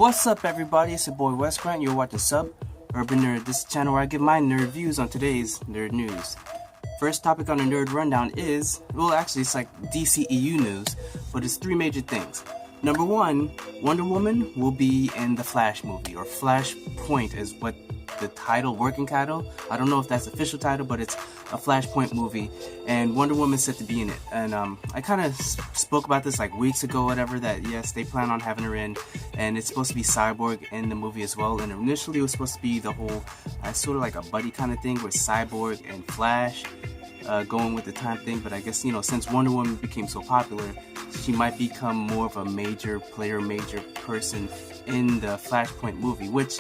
What's up, everybody? It's your boy Wes Grant. You're watching Sub Urban Nerd. This is the channel where I give my nerd views on today's nerd news. First topic on the nerd rundown is, well, actually it's like DCEU news, but it's three major things. Number one, Wonder Woman will be in the Flash movie, or Flashpoint is what the title, working title. I don't know if that's the official title, but it's a Flashpoint movie, and Wonder Woman's set to be in it. And I kind of spoke about this like weeks ago, whatever, that yes, they plan on having her in, and it's supposed to be Cyborg in the movie as well. And initially it was supposed to be the whole, sort of like a buddy kind of thing with Cyborg and Flash going with the time thing. But I guess, you know, since Wonder Woman became so popular, she might become more of a major player, major person in the Flashpoint movie, which,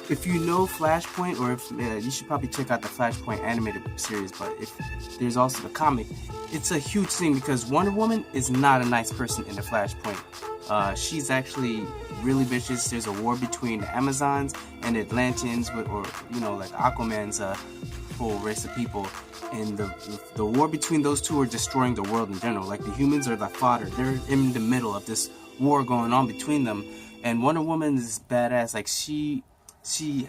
if you know Flashpoint, or if you should probably check out the Flashpoint animated series, but if there's also the comic, it's a huge thing because Wonder Woman is not a nice person in the Flashpoint. She's actually really vicious. There's a war between the Amazons and the Atlanteans, or you know, like Aquaman's whole race of people, and the war between those two are destroying the world in general. Like, the humans are the fodder. They're in the middle of this war going on between them, and Wonder Woman is badass. Like, she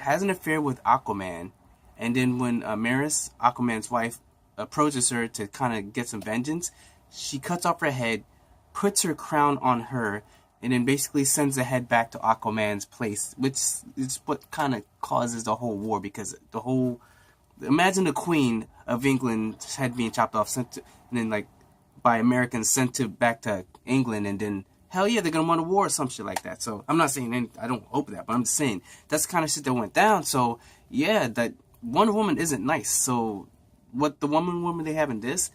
has an affair with Aquaman, and then when Maris, Aquaman's wife, approaches her to kind of get some vengeance, she cuts off her head, puts her crown on her, and then basically sends the head back to Aquaman's place, which is what kind of causes the whole war, because imagine the Queen of England's head being chopped off, and then, like, by Americans, sent back to England, and then hell yeah, they're gonna want a war or some shit like that. So I'm not saying I don't hope that, but I'm just saying that's the kind of shit that went down. So yeah, that Wonder Woman isn't nice. So what the Wonder Woman they have in this,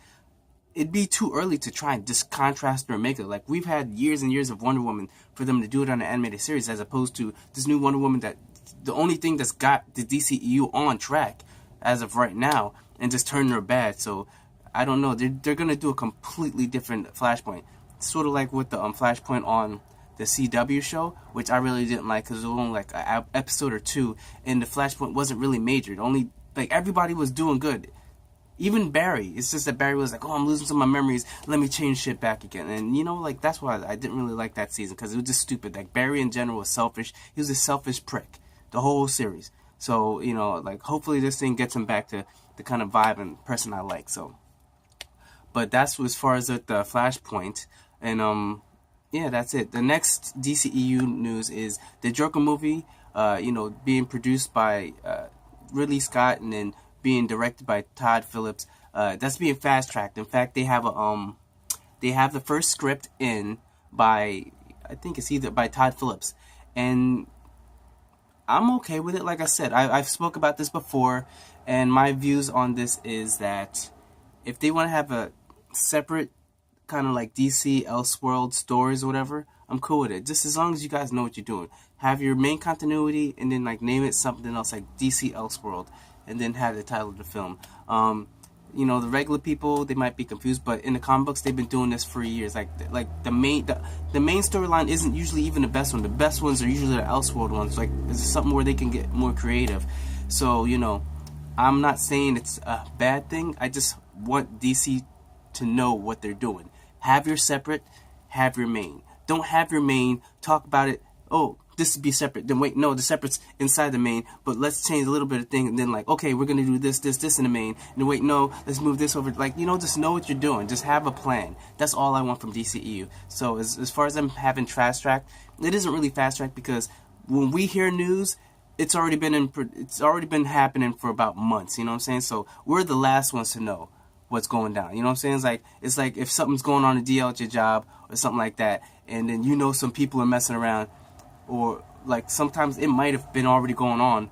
it'd be too early to try and just contrast her and make it. Like, we've had years and years of Wonder Woman for them to do it on an animated series, as opposed to this new Wonder Woman that the only thing that's got the DCEU on track as of right now, and just turning her bad. So I don't know. They're gonna do a completely different Flashpoint. Sort of like with the Flashpoint on the CW show, which I really didn't like because it was only like an episode or two, and the Flashpoint wasn't really majored. Only, like, everybody was doing good. Even Barry. It's just that Barry was like, oh, I'm losing some of my memories. Let me change shit back again. And, you know, like, that's why I didn't really like that season, because it was just stupid. Like, Barry in general was selfish. He was a selfish prick. The whole series. So, you know, like, hopefully this thing gets him back to the kind of vibe and person I like. So, but that's as far as the Flashpoint. And, yeah, that's it. The next DCEU news is the Joker movie, being produced by Ridley Scott and then being directed by Todd Phillips. That's being fast-tracked. In fact, they have the first script in by, I think it's either by Todd Phillips. And I'm okay with it. Like I said, I've spoke about this before, and my views on this is that if they want to have a separate kind of like DC Elseworld stories or whatever, I'm cool with it. Just as long as you guys know what you're doing. Have your main continuity and then, like, name it something else like DC Elseworld, and then have the title of the film. You know, the regular people, they might be confused, but in the comic books, they've been doing this for years. Like the main storyline isn't usually even the best one. The best ones are usually the Elseworld ones. Like, it's something where they can get more creative. So, you know, I'm not saying it's a bad thing. I just want DC to know what they're doing. Have your separate, have your main. Don't have your main, talk about it, oh, this would be separate. Then wait, no, the separate's inside the main, but let's change a little bit of thing, and then, like, okay, we're gonna do this in the main, and then wait, no, let's move this over. Like, you know, just know what you're doing. Just have a plan. That's all I want from DCEU. So as far as them having fast track, it isn't really fast track, because when we hear news, it's already been happening for about months. You know what I'm saying? So we're the last ones to know what's going down. You know what I'm saying? It's like if something's going on in DL at your job or something like that, and then you know some people are messing around, or like sometimes it might have been already going on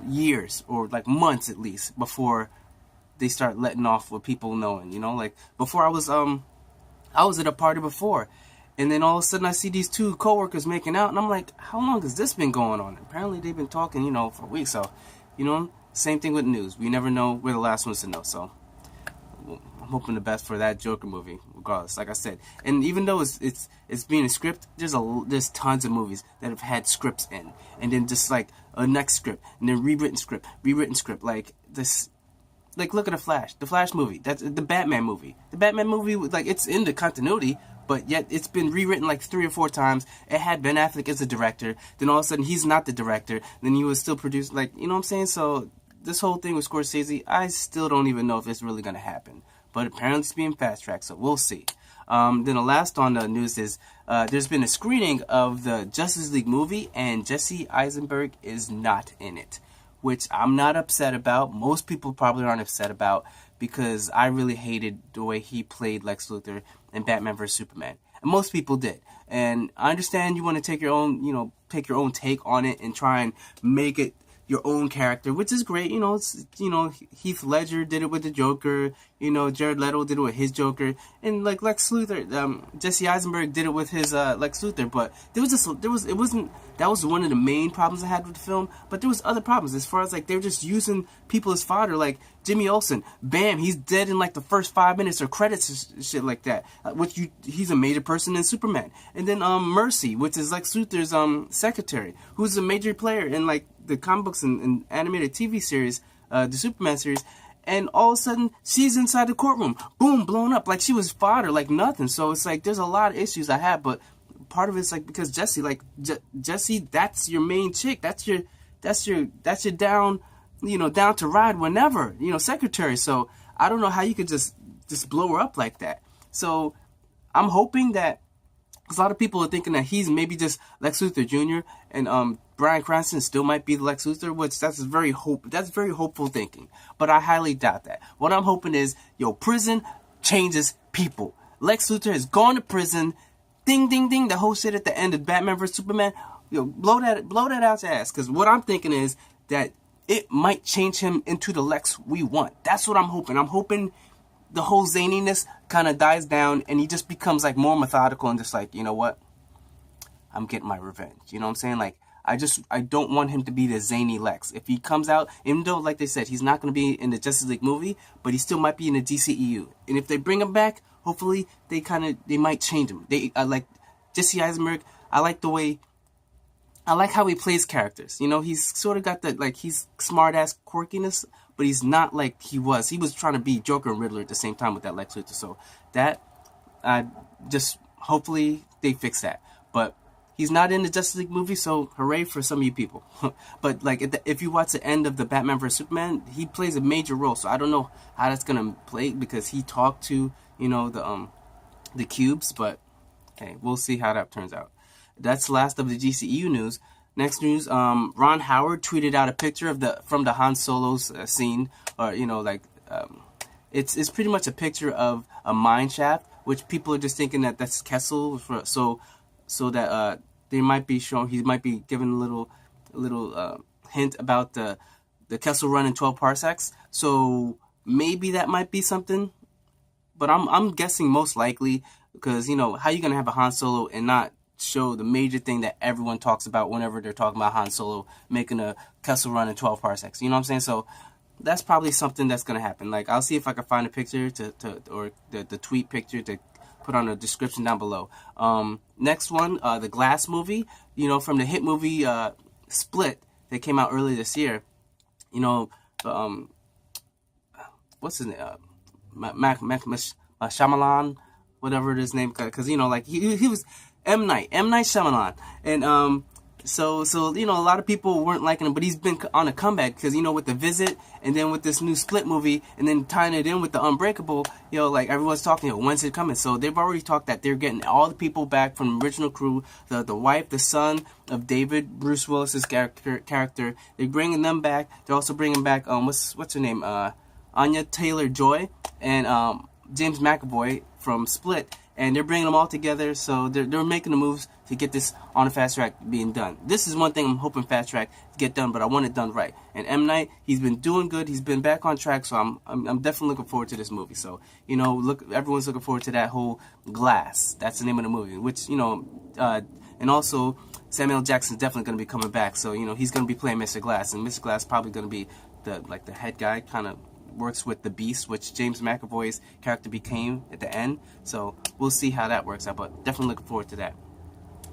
years or like months at least before they start letting off with people knowing. You know, like before I was at a party before, and then all of a sudden I see these two coworkers making out, and I'm like, how long has this been going on? Apparently they've been talking, you know, for weeks. So, you know, same thing with news. We never know. We're the last ones to know. So I'm hoping the best for that Joker movie, regardless. Like I said, and even though it's being a script, there's tons of movies that have had scripts in, and then just like a next script, and then rewritten script, like this. Like, look at the Flash movie. That's the Batman movie. The Batman movie, like, it's in the continuity, but yet it's been rewritten like 3 or 4 times. It had Ben Affleck as the director, then all of a sudden he's not the director, then he was still produced, like, you know what I'm saying? So this whole thing with Scorsese, I still don't even know if it's really gonna happen, but apparently it's being fast-tracked, so we'll see. Then the last on the news is there's been a screening of the Justice League movie, and Jesse Eisenberg is not in it, which I'm not upset about. Most people probably aren't upset about, because I really hated the way he played Lex Luthor in Batman vs Superman, and most people did. And I understand you want to take your own, take your own take on it and try and make it your own character, which is great. It's, Heath Ledger did it with the Joker, Jared Leto did it with his Joker, and like Lex Luthor, Jesse Eisenberg did it with his Lex Luthor. But that was one of the main problems I had with the film. But there was other problems as far as like they're just using people as fodder, like Jimmy Olsen. Bam, he's dead in like the first 5 minutes or credits and shit like that. He's a major person in Superman. And then Mercy, which is Lex Luthor's secretary, who's a major player in like the comic books and animated TV series, the Superman series, and all of a sudden she's inside the courtroom, boom, blown up, like she was fodder, like nothing. So it's like there's a lot of issues I have, but part of it's like because Jesse, Jesse, that's your main chick, that's your down, down to ride whenever, secretary. So I don't know how you could just blow her up like that. So I'm hoping that, because a lot of people are thinking that he's maybe just Lex Luthor Jr. and Bryan Cranston still might be the Lex Luthor, which that's very hopeful thinking. But I highly doubt that. What I'm hoping is, prison changes people. Lex Luthor has gone to prison. Ding, ding, ding. The whole shit at the end of Batman vs Superman. Blow that out your ass. Because what I'm thinking is that it might change him into the Lex we want. That's what I'm hoping. I'm hoping the whole zaniness kind of dies down and he just becomes like more methodical and just like, you know what? I'm getting my revenge. You know what I'm saying? Like, I don't want him to be the zany Lex. If he comes out, even though, like they said, he's not going to be in the Justice League movie, but he still might be in the DCEU. And if they bring him back, hopefully they might change him. Like Jesse Eisenberg, I like how he plays characters. He's sort of got that, like, he's smart-ass quirkiness, but he's not like he was. He was trying to be Joker and Riddler at the same time with that Lex Luthor. So that, just hopefully they fix that. But he's not in the Justice League movie, so hooray for some of you people. But like, if you watch the end of the Batman vs Superman, he plays a major role. So I don't know how that's gonna play, because he talked to the cubes. But okay, we'll see how that turns out. That's the last of the DCEU news. Next news, Ron Howard tweeted out a picture from the Han Solo's scene, or it's pretty much a picture of a mine shaft, which people are just thinking that that's Kessel, so that they might be showing, he might be giving a little hint about the Kessel Run in 12 parsecs. So maybe that might be something, but I'm guessing most likely, because how you gonna have a Han Solo and not show the major thing that everyone talks about whenever they're talking about Han Solo making a Kessel Run in 12 parsecs. You know what I'm saying? So that's probably something that's gonna happen. Like, I'll see if I can find a picture or the tweet picture to put on the description down below. Next one, the Glass movie. From the hit movie Split that came out earlier this year. What's his name? Shyamalan, whatever his name, because he was M. Night Shyamalan, and so a lot of people weren't liking him, but he's been on a comeback, because with The Visit, and then with this new Split movie, and then tying it in with The Unbreakable, like everyone's talking, when's it coming? So they've already talked that they're getting all the people back from the original crew, the wife, the son of David, Bruce Willis's character. They're bringing them back. They're also bringing back what's her name, Anya Taylor-Joy, and James McAvoy from Split. And they're bringing them all together, so they're making the moves to get this on a fast track being done. This is one thing I'm hoping fast track to get done, but I want it done right. And M. Night, he's been doing good. He's been back on track, so I'm definitely looking forward to this movie. So everyone's looking forward to that whole Glass. That's the name of the movie. Which and also Samuel Jackson's definitely going to be coming back. So he's going to be playing Mr. Glass, and Mr. Glass probably going to be the head guy, kind of works with the Beast, which James McAvoy's character became at the end. So we'll see how that works out, but definitely looking forward to that.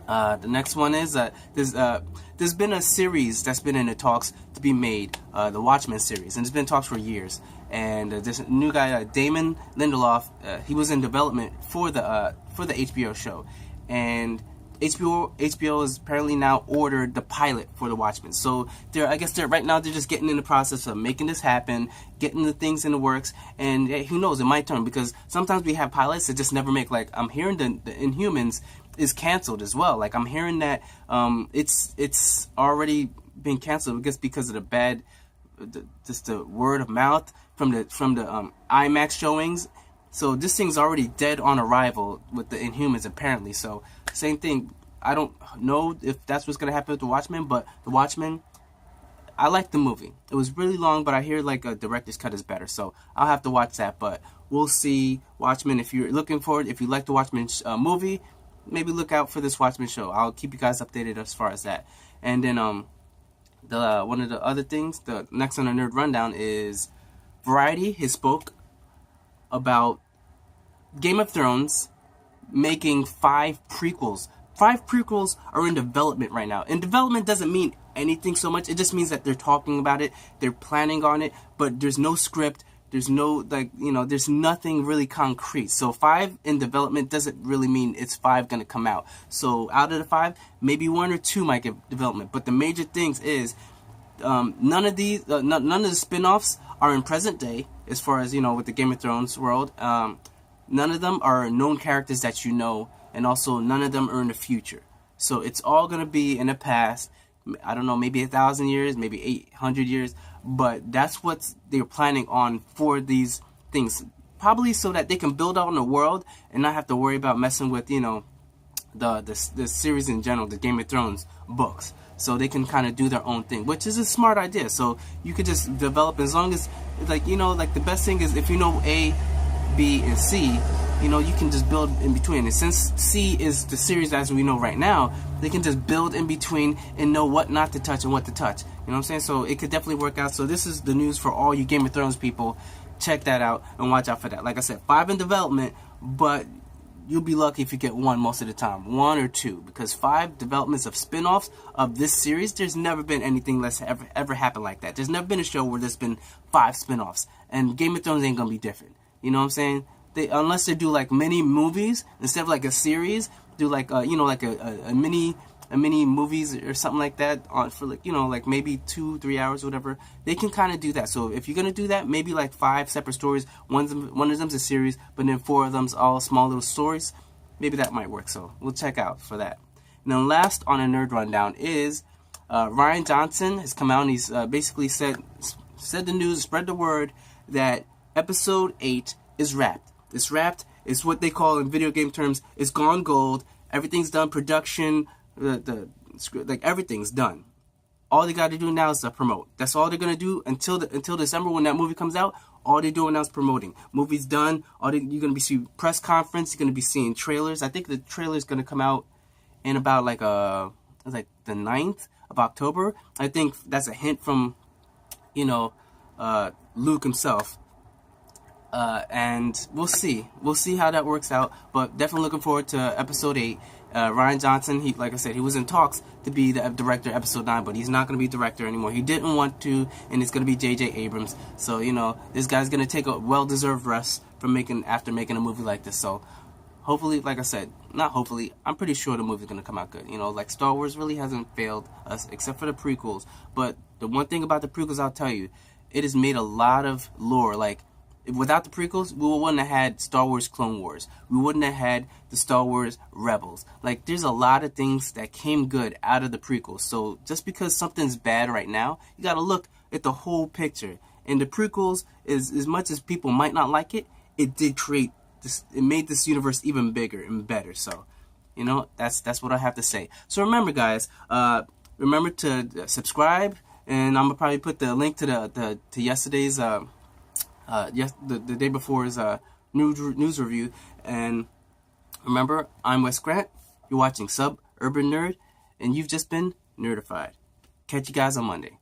The next one is there's been a series that's been in the talks to be made, the Watchmen series, and it's been talks for years. And this new guy, Damon Lindelof, he was in development for the HBO show, and HBO has apparently now ordered the pilot for the Watchmen. So I guess right now they're just getting in the process of making this happen, getting the things in the works, and who knows, it might turn, because sometimes we have pilots that just never make. Like, I'm hearing the Inhumans is canceled as well. Like, I'm hearing that it's already been canceled because of the bad, just the word of mouth from the IMAX showings. So this thing's already dead on arrival with the Inhumans, apparently. So same thing. I don't know if that's what's gonna happen with the Watchmen, but the Watchmen, I like the movie. It was really long, but I hear like a director's cut is better, so I'll have to watch that. But we'll see. Watchmen, if you're looking forward, if you like the Watchmen movie, maybe look out for this Watchmen show. I'll keep you guys updated as far as that. And then one of the other things, the next on the Nerd Rundown is Variety has spoke about Game of Thrones making 5 prequels. 5 prequels are in development right now. And development doesn't mean anything so much. It just means that they're talking about it, they're planning on it, but there's no script, there's no, there's nothing really concrete. So 5 in development doesn't really mean it's 5 gonna come out. So out of the 5, maybe 1 or 2 might get development. But the major things is none of the spin-offs are in present day, as far as with the Game of Thrones world. None of them are known characters that you know, and also none of them are in the future. So it's all gonna be in the past. I don't know, maybe 1,000 years, maybe 800 years, but that's what they're planning on for these things. Probably so that they can build out in the world and not have to worry about messing with the series in general, the Game of Thrones books. So they can kind of do their own thing, which is a smart idea. So you could just develop, as long as the best thing is if you know A, B, and C, you can just build in between. And since C is the series as we know right now, they can just build in between and know what not to touch and what to touch. You know what I'm saying? So it could definitely work out. So this is the news for all you Game of Thrones people. Check that out and watch out for that. Like I said, 5 in development, but you'll be lucky if you get 1 most of the time, 1 or 2, because 5 developments of spin-offs of this series, there's never been anything that's ever happened like that. There's never been a show where there's been 5 spin-offs, and Game of Thrones ain't gonna be different. You know what I'm saying? Unless they do like mini movies instead of like a series, do like a mini movies or something like that on for like maybe 2-3 hours, whatever. They can kind of do that. So if you're gonna do that, maybe like 5 separate stories. One of them's a series, but then 4 of them's all small little stories. Maybe that might work. So we'll check out for that. And then last on a Nerd Rundown is Rian Johnson has come out and he's basically said the news, spread the word that Episode 8 is wrapped. It's wrapped. It's what they call in video game terms, it's gone gold. Everything's done. Production, the script, like everything's done. All they got to do now is promote. That's all they're gonna do until December when that movie comes out. All they're doing now is promoting. Movie's done. You're gonna be seeing press conference. You're gonna be seeing trailers. I think the trailer's gonna come out in about the 9th of October. I think that's a hint from Luke himself. And we'll see how that works out, but definitely looking forward to Episode 8. Rian Johnson, like I said, he was in talks to be the director of Episode 9, but he's not going to be director anymore. He didn't want to, and it's going to be J.J. Abrams. So, this guy's going to take a well-deserved rest after making a movie like this. So, hopefully, like I said, not hopefully, I'm pretty sure the movie's going to come out good. Like Star Wars really hasn't failed us, except for the prequels. But the one thing about the prequels, I'll tell you, it has made a lot of lore. Like, without the prequels, we wouldn't have had Star Wars Clone Wars. We wouldn't have had the Star Wars Rebels. Like, there's a lot of things that came good out of the prequels. So just because something's bad right now, you got to look at the whole picture. And the prequels, as much as people might not like it, it did create this. It made this universe even bigger and better. So, that's what I have to say. So remember, guys, remember to subscribe, and I'm gonna probably put the link to yesterday's. The day before is news review. And remember, I'm Wes Grant. You're watching Urban Nerd, and you've just been nerdified. Catch you guys on Monday.